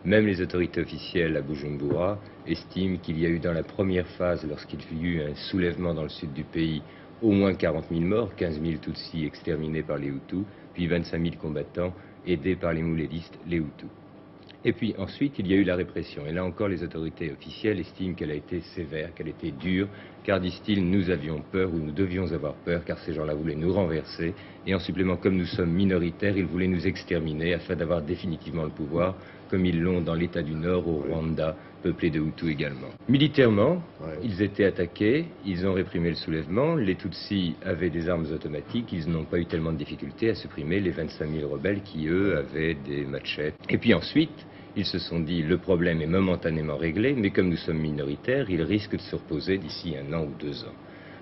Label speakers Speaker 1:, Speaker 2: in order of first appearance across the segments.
Speaker 1: Même les autorités officielles à Bujumbura estiment qu'il y a eu dans la première phase, lorsqu'il y a eu un soulèvement dans le sud du pays, au moins 40 000 morts, 15 000 Tutsis exterminés par les Hutus, puis 25 000 combattants aidés par les moulélistes, les Hutus. Et puis ensuite, il y a eu la répression. Et là encore, les autorités officielles estiment qu'elle a été sévère, qu'elle a été dure, car, disent-ils, nous avions peur, ou nous devions avoir peur, car ces gens-là voulaient nous renverser. Et en supplément, comme nous sommes minoritaires, ils voulaient nous exterminer afin d'avoir définitivement le pouvoir, comme ils l'ont dans l'État du Nord, au Rwanda, peuplé de Hutus également. Militairement, ils étaient attaqués, ils ont réprimé le soulèvement, les Tutsis avaient des armes automatiques, ils n'ont pas eu tellement de difficultés à supprimer les 25 000 rebelles qui, eux, avaient des machettes. Et puis ensuite, ils se sont dit, le problème est momentanément réglé, mais comme nous sommes minoritaires, il risque de se reposer d'ici 1 an ou 2 ans.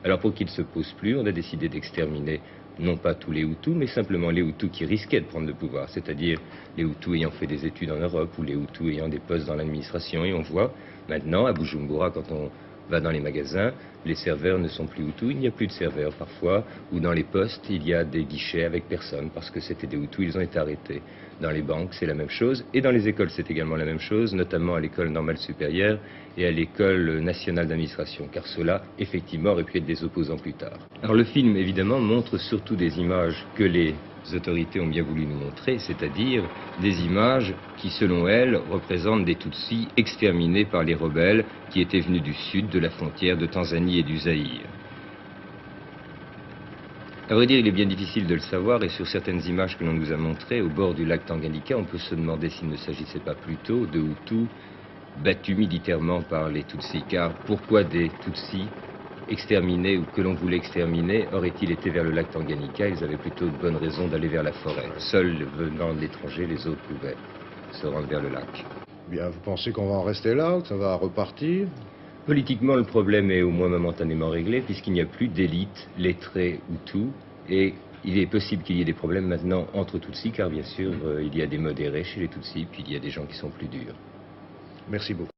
Speaker 1: Alors pour qu'il ne se pose plus, on a décidé d'exterminer non pas tous les Hutus, mais simplement les Hutus qui risquaient de prendre le pouvoir, c'est-à-dire les Hutus ayant fait des études en Europe ou les Hutus ayant des postes dans l'administration. Et on voit maintenant à Bujumbura, quand on va dans les magasins, les serveurs ne sont plus Hutus, il n'y a plus de serveurs parfois, ou dans les postes, il y a des guichets avec personne, parce que c'était des Hutus, ils ont été arrêtés. Dans les banques, c'est la même chose, et dans les écoles, c'est également la même chose, notamment à l'école normale supérieure et à l'école nationale d'administration, car ceux-là, effectivement, auraient pu être des opposants plus tard. Alors le film, évidemment, montre surtout des images que les autorités ont bien voulu nous montrer, c'est-à-dire des images qui, selon elles, représentent des Tutsis exterminés par les rebelles qui étaient venus du sud de la frontière de Tanzanie et du Zaïre. À vrai dire, il est bien difficile de le savoir, et sur certaines images que l'on nous a montrées, au bord du lac Tanganyika, on peut se demander s'il ne s'agissait pas plutôt de Hutus battus militairement par les Tutsis, car pourquoi des Tutsis exterminés ou que l'on voulait exterminer auraient-ils été vers le lac Tanganyika? Ils avaient plutôt de bonnes raisons d'aller vers la forêt. Seuls venant de l'étranger, les autres pouvaient se rendre vers le lac.
Speaker 2: Bien, vous pensez qu'on va en rester là, que ça va repartir?
Speaker 1: Politiquement, le problème est au moins momentanément réglé, puisqu'il n'y a plus d'élite lettrée Hutu, et il est possible qu'il y ait des problèmes maintenant entre Tutsis, car bien sûr, il y a des modérés chez les Tutsis, puis il y a des gens qui sont plus durs.
Speaker 2: Merci beaucoup.